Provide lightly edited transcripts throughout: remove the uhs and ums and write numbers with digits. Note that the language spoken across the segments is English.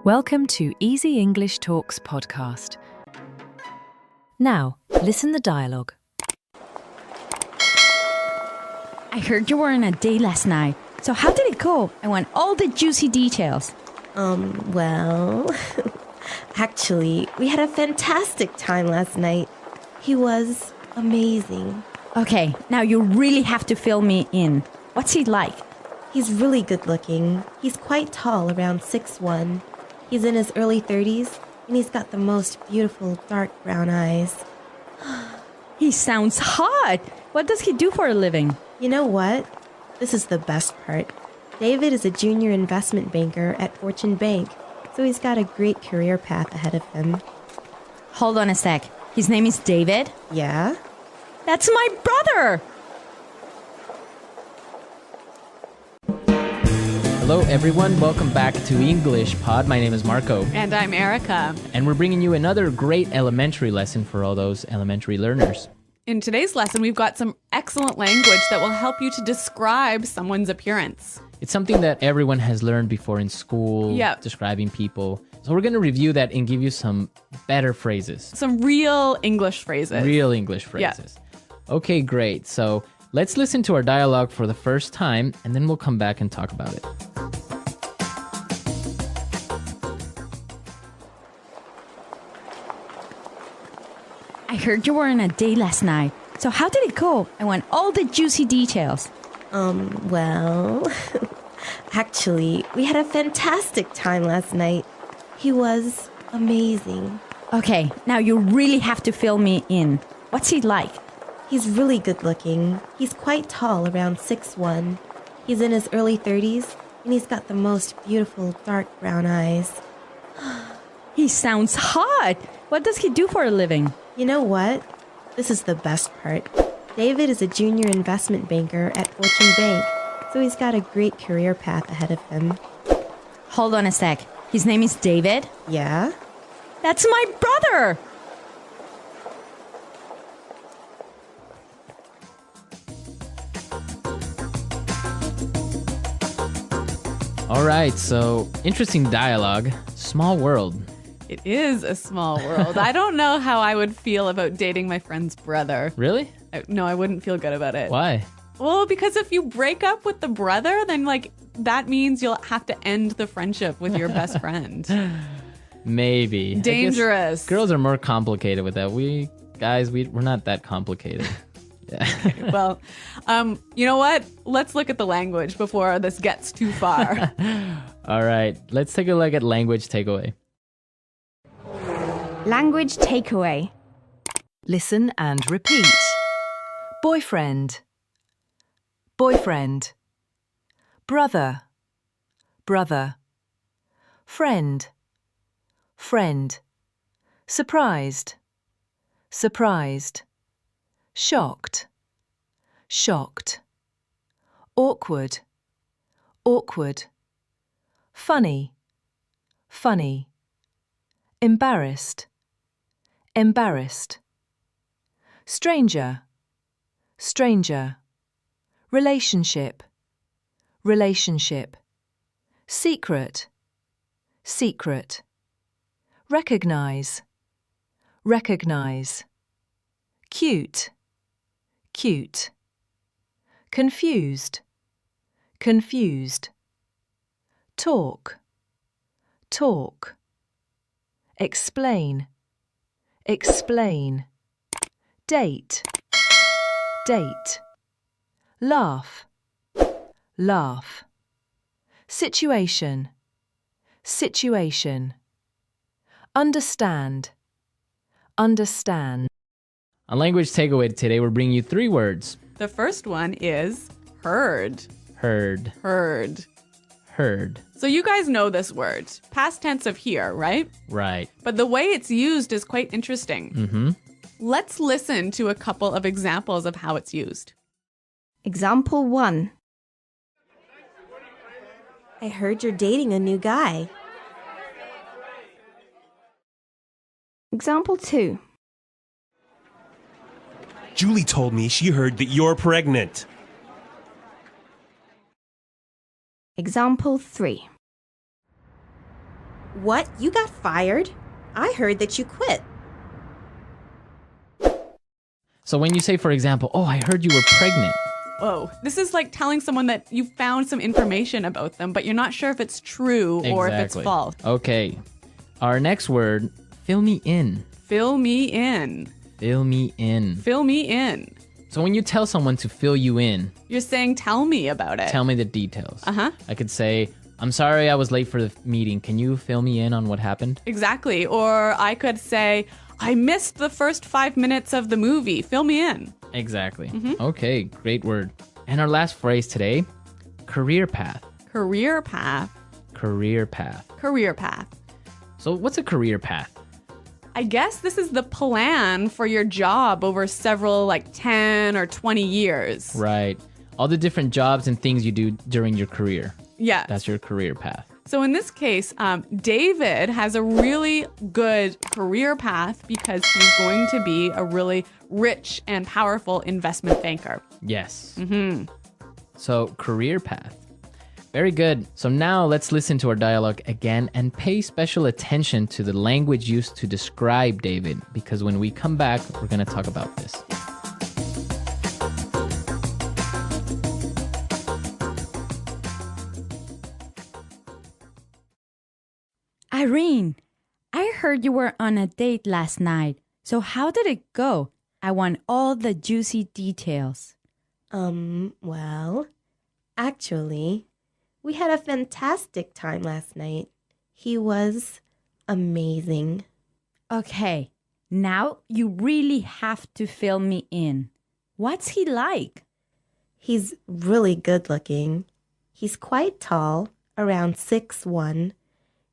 Welcome to Easy English Talks podcast. Now, listen the dialogue. I heard you were on a date last night. So how did it go? I want all the juicy details. Well, actually, we had a fantastic time last night. He was amazing. Okay, now you really have to fill me in. What's he like? He's really good looking. He's quite tall, around 6'1". He's in his early 30s, and he's got the most beautiful dark brown eyes. He sounds hot. What does he do for a living? You know what? This is the best part. David is a junior investment banker at Fortune Bank, so he's got a great career path ahead of him. Hold on a sec. His name is David? Yeah? That's my brother! Hello everyone, welcome back to English Pod. My name is Marco. And I'm Erica. And we're bringing you another great elementary lesson for all those elementary learners. In today's lesson, we've got some excellent language that will help you to describe someone's appearance. It's something that everyone has learned before in school, describing people. So we're going to review that and give you some better phrases. Some real English phrases. Real English phrases. Yeah. Okay, great. So let's listen to our dialogue for the first time, and then we'll come back and talk about it. I heard you were on a date last night. So how did it go? I want all the juicy details. Well, actually, we had a fantastic time last night. He was amazing. Okay, now you really have to fill me in. What's he like? He's really good looking. He's quite tall, around 6'1". He's in his early 30s, and he's got the most beautiful dark brown eyes. He sounds hot. What does he do for a living? You know what? This is the best part. David is a junior investment banker at Fortune Bank, so he's got a great career path ahead of him. Hold on a sec. His name is David? Yeah? That's my brother! All right, so interesting dialogue. Small world. It is a small world. I don't know how I would feel about dating my friend's brother. Really? No, I wouldn't feel good about it. Why? Well, because if you break up with the brother, then that means you'll have to end the friendship with your best friend. Maybe. Dangerous. Girls are more complicated with that. We're not that complicated. Yeah. Okay, well, you know what? Let's look at the language before this gets too far. All right, let's take a look at language takeaway. Language takeaway. Listen and repeat. Boyfriend, boyfriend. Brother, brother. Friend, friend. Surprised, surprised. Shocked, shocked. Awkward, awkward. Funny, funny. Embarrassed, embarrassed. Stranger, stranger. Relationship, relationship. Secret, secret. Recognize, recognize. Cute, cute. Confused, confused. Talk, talk. Explain, explain. Date, date. Laugh, laugh. Situation, situation. Understand, understand. On language takeaway today, we're bringing you 3 words. The first one is heard. Heard, Heard. heard. So you guys know this word. Past tense of hear, right? Right. But the way it's used is quite interesting. Mm-hmm. Let's listen to a couple of examples of how it's used. Example 1. I heard you're dating a new guy. Example 2. Julie told me she heard that you're pregnant. Example 3. What? You got fired? I heard that you quit. So when you say, for example, oh, I heard you were pregnant. Whoa. This is like telling someone that you found some information about them, but you're not sure if it's true or if it's false. Okay. Our next word, fill me in. Fill me in. Fill me in. Fill me in. So when you tell someone to fill you in, you're saying, tell me about it. Tell me the details. Uh-huh. I could say, I'm sorry I was late for the meeting. Can you fill me in on what happened? Exactly. Or I could say, I missed the first 5 minutes of the movie. Fill me in. Exactly. Okay, great word. And our last phrase today, career path. Career path. Career path. Career path. So what's a career path? I guess this is the plan for your job over several, like 10 or 20 years. Right. All the different jobs and things you do during your career. Yeah. That's your career path. So in this case, David has a really good career path because he's going to be a really rich and powerful investment banker. Yes. So career path. Very good. So now let's listen to our dialogue again and pay special attention to the language used to describe David, because when we come back, we're going to talk about this. Irene, I heard you were on a date last night. So how did it go? I want all the juicy details. Well, actually, we had a fantastic time last night. He was amazing. Okay, now you really have to fill me in. What's he like? He's really good looking. He's quite tall, around 6'1".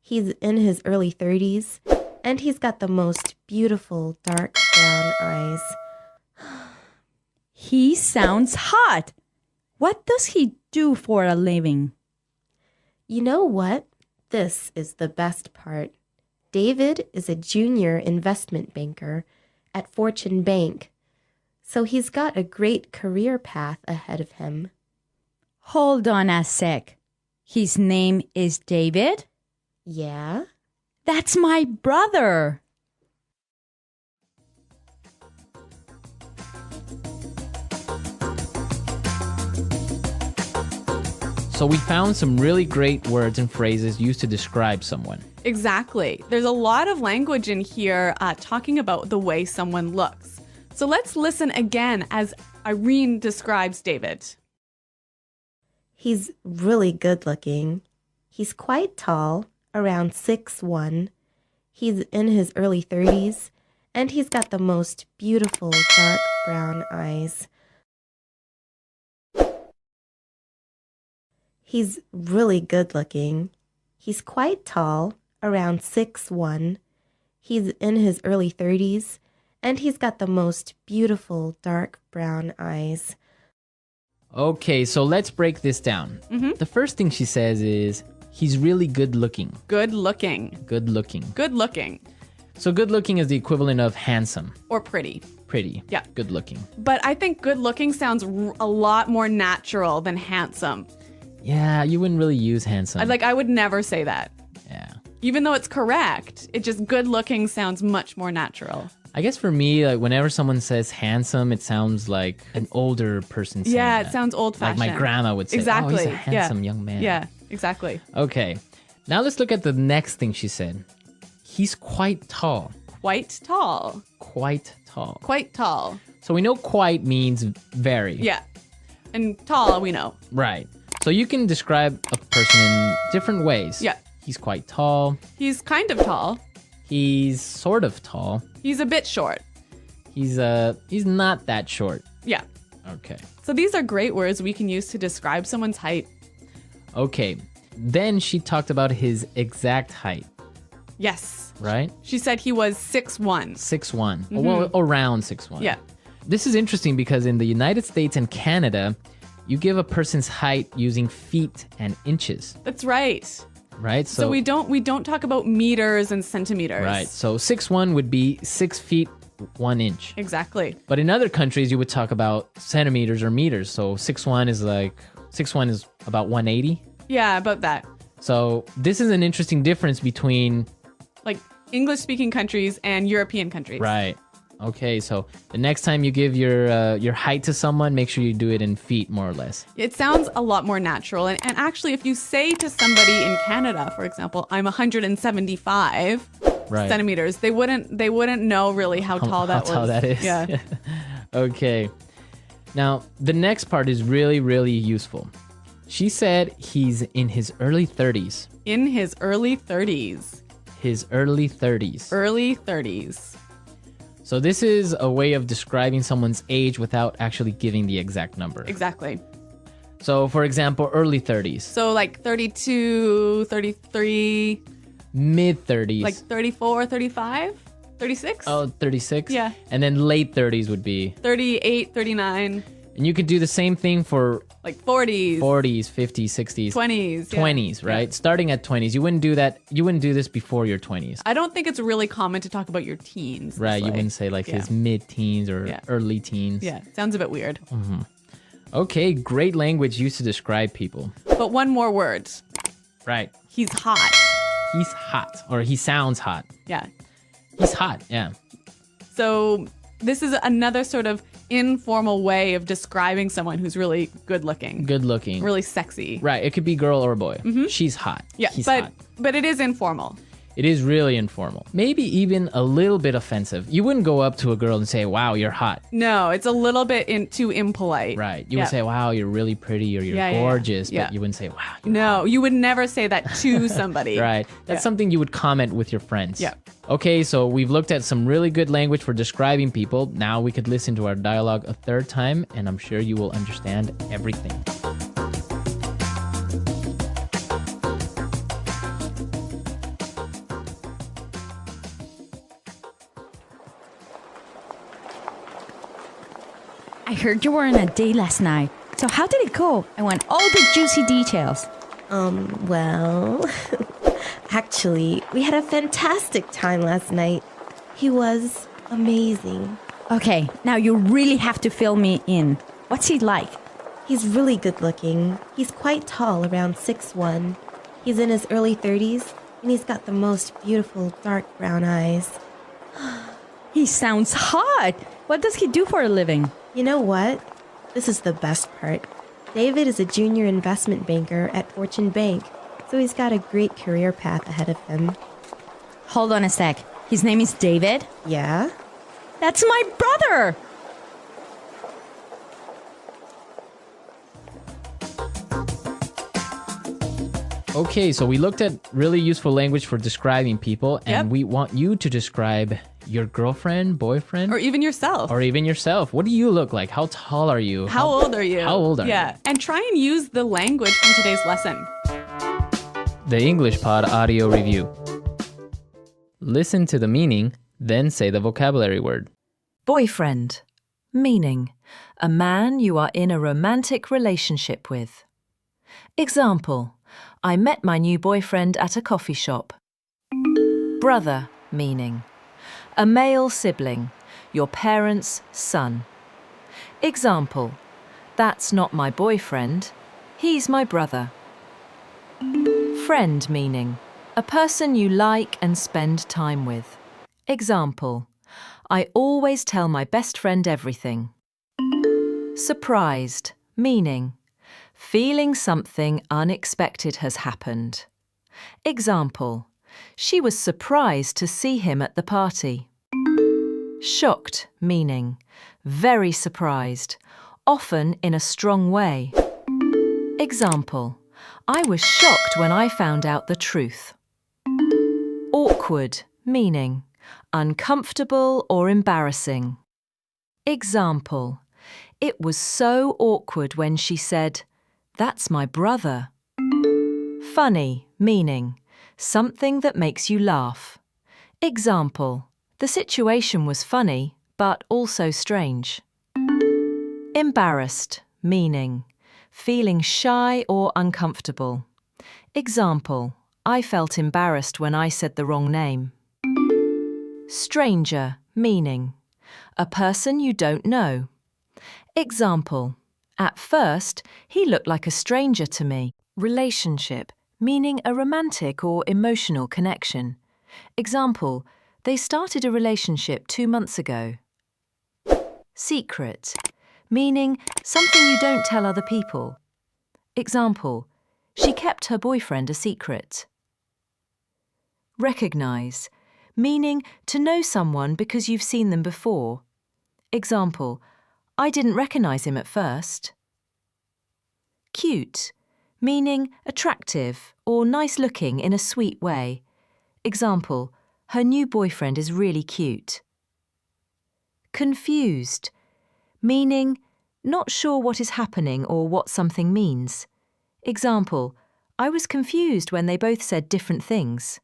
He's in his early 30s, and he's got the most beautiful dark brown eyes. He sounds hot. What does he do for a living? You know what? This is the best part. David is a junior investment banker at Fortune Bank, so he's got a great career path ahead of him. Hold on a sec. His name is David? Yeah? That's my brother. So we found some really great words and phrases used to describe someone. Exactly. There's a lot of language in here talking about the way someone looks. So let's listen again as Irene describes David. He's really good looking. He's quite tall, around 6'1". He's in his early 30s, and he's got the most beautiful dark brown eyes. He's really good looking. He's quite tall, around 6'1". He's in his early 30s, and he's got the most beautiful dark brown eyes. Okay, so let's break this down. The first thing she says is, he's really good looking. Good looking. Good looking. Good looking. So good looking is the equivalent of handsome. Or pretty. Pretty. Yeah. Good looking. But I think good looking sounds a lot more natural than handsome. Yeah, you wouldn't really use handsome. I would never say that. Yeah. Even though it's correct, it just good looking sounds much more natural. I guess for me, like whenever someone says handsome, it sounds like an older person saying Yeah, that. it sounds old-fashioned. Like my grandma would say, Exactly. oh, he's a handsome young man. Yeah, exactly. Okay, now let's look at the next thing she said. He's quite tall. Quite tall. Quite tall. Quite tall. So we know quite means very. Yeah. And tall, we know. Right. So you can describe a person in different ways. Yeah. He's quite tall. He's kind of tall. He's sort of tall. He's a bit short. He's not that short. Yeah. Okay. So these are great words we can use to describe someone's height. Okay. Then she talked about his exact height, Yes. right? She said he was 6'1". 6'1". Well, around 6'1". Yeah. This is interesting because in the United States and Canada, you give a person's height using feet and inches, That's right. right? So we don't talk about meters and centimeters. Right. So 6'1" would be 6 feet 1 inch. Exactly. But in other countries, you would talk about centimeters or meters. So 6'1" is about 180. Yeah, about that. So this is an interesting difference between... Like English-speaking countries and European countries. Right. Okay, so the next time you give your height to someone, make sure you do it in feet, more or less. It sounds a lot more natural. And actually, if you say to somebody in Canada, for example, I'm 175 Right. centimeters, they wouldn't know really how tall that was. How tall that is. Yeah. Okay. Now, the next part is really, really useful. She said he's in his early 30s. In his early 30s. His early 30s. Early 30s. So this is a way of describing someone's age without actually giving the exact number. Exactly. So, for example, early 30s. So like 32, 33, Mid 30s. like 34, 35, 36? Oh, 36? Yeah. And then late 30s would be. 38, 39, And you could do the same thing for like 40s, 40s, 50s, 60s. 20s. yeah. 20s, right? Yeah. Starting at 20s. You wouldn't do that. You wouldn't do this before your 20s. I don't think it's really common to talk about your teens. this Right, you way. wouldn't say like Yeah. his mid-teens or Yeah. early teens. Yeah, sounds a bit weird. Okay, great language used to describe people. But one more word. Right. He's hot. He's hot, or he sounds hot. Yeah. He's hot, yeah. So this is another sort of informal way of describing someone who's really good looking, Good looking. really sexy. Right, it could be girl or boy. She's hot. Yeah, He's but hot. but it is informal. It is really informal. Maybe even a little bit offensive. You wouldn't go up to a girl and say, wow, you're hot. No, it's a little bit too impolite. Right. You Yeah. would say, wow, you're really pretty or you're Yeah, yeah, yeah. gorgeous. Yeah. But you wouldn't say, wow, you're No, you would never say that to somebody. Right. That's Yeah. something you would comment with your friends. Yeah. Okay, so we've looked at some really good language for describing people. Now we could listen to our dialogue a third time, and I'm sure you will understand everything. I heard you were on a date last night. So how did it go? I want all the juicy details. Well, actually, we had a fantastic time last night. He was amazing. Okay, now you really have to fill me in. What's he like? He's really good looking. He's quite tall, around 6'1". He's in his early 30s, and he's got the most beautiful dark brown eyes. He sounds hot. What does he do for a living? You know what? This is the best part. David is a junior investment banker at Fortune Bank, so he's got a great career path ahead of him. Hold on a sec. His name is David? Yeah? That's my brother! Okay, so we looked at really useful language for describing people, and Yep. we want you to describe your girlfriend, boyfriend, Or even yourself. or even yourself. What do you look like? How tall are you? How old are you? How old are you? Yeah. And try and use the language from today's lesson. The English Pod Audio Review. Listen to the meaning, then say the vocabulary word. Boyfriend. Meaning, a man you are in a romantic relationship with. Example, I met my new boyfriend at a coffee shop. Brother. Meaning, a male sibling, your parents' son. Example, that's not my boyfriend, he's my brother. Friend. Meaning, a person you like and spend time with. Example, I always tell my best friend everything. Surprised. Meaning, feeling something unexpected has happened. Example, she was surprised to see him at the party. Shocked. Meaning, very surprised, often in a strong way. Example, I was shocked when I found out the truth. Awkward. Meaning, uncomfortable or embarrassing. Example, it was so awkward when she said, "That's my brother." Funny. Meaning, something that makes you laugh. Example, the situation was funny, but also strange. Embarrassed. Meaning, feeling shy or uncomfortable. Example, I felt embarrassed when I said the wrong name. Stranger. Meaning, a person you don't know. Example, at first, he looked like a stranger to me. Relationship. meaning a romantic or emotional connection. Example, they started a relationship 2 months ago. Secret, meaning something you don't tell other people. Example, she kept her boyfriend a secret. Recognize, meaning to know someone because you've seen them before. Example, I didn't recognize him at first. Cute, meaning attractive or nice looking in a sweet way. Example, her new boyfriend is really cute. Confused, meaning not sure what is happening or what something means. Example, I was confused when they both said different things.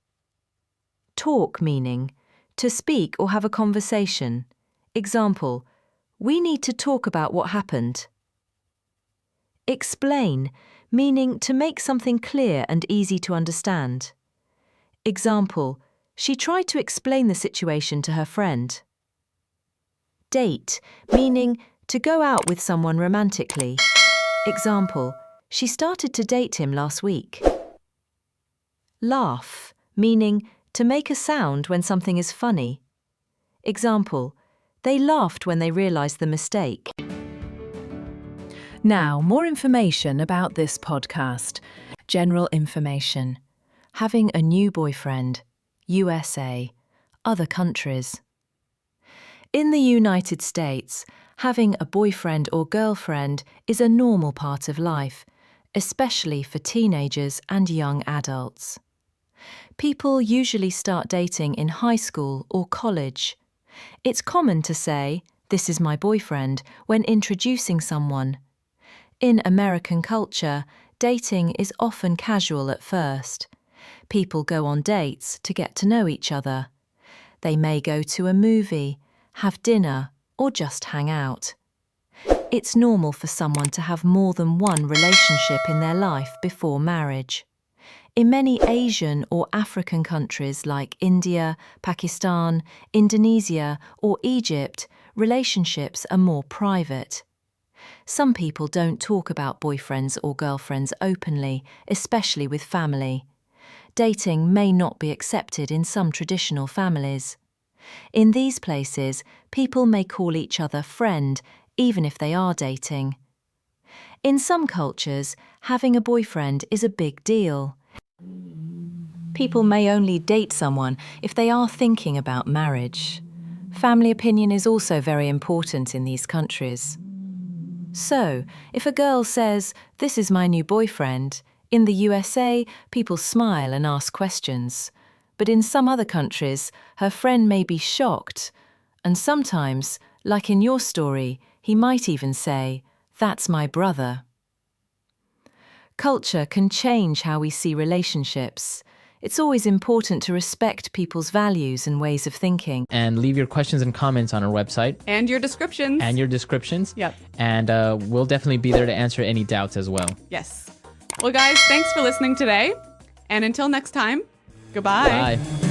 Talk, meaning to speak or have a conversation. Example, we need to talk about what happened. Explain, meaning to make something clear and easy to understand. Example, she tried to explain the situation to her friend. Date, meaning to go out with someone romantically. Example, she started to date him last week. Laugh, meaning to make a sound when something is funny. Example, they laughed when they realized the mistake. Now, more information about this podcast. General information. Having a new boyfriend. USA. Other countries. In the United States, having a boyfriend or girlfriend is a normal part of life, especially for teenagers and young adults. People usually start dating in high school or college. It's common to say, "This is my boyfriend," when introducing someone. In American culture, dating is often casual at first. People go on dates to get to know each other. They may go to a movie, have dinner, or just hang out. It's normal for someone to have more than one relationship in their life before marriage. In many Asian or African countries like India, Pakistan, Indonesia, or Egypt, relationships are more private. Some people don't talk about boyfriends or girlfriends openly, especially with family. Dating may not be accepted in some traditional families. In these places, people may call each other friend, even if they are dating. In some cultures, having a boyfriend is a big deal. People may only date someone if they are thinking about marriage. Family opinion is also very important in these countries. So, if a girl says, "This is my new boyfriend," in the USA, people smile and ask questions. But in some other countries, her friend may be shocked. And sometimes, like in your story, he might even say, "That's my brother." Culture can change how we see relationships. It's always important to respect people's values and ways of thinking. And leave your questions and comments on our website. And your descriptions. Yep. And we'll definitely be there to answer any doubts as well. Yes. Well, guys, thanks for listening today. And until next time, goodbye. Bye.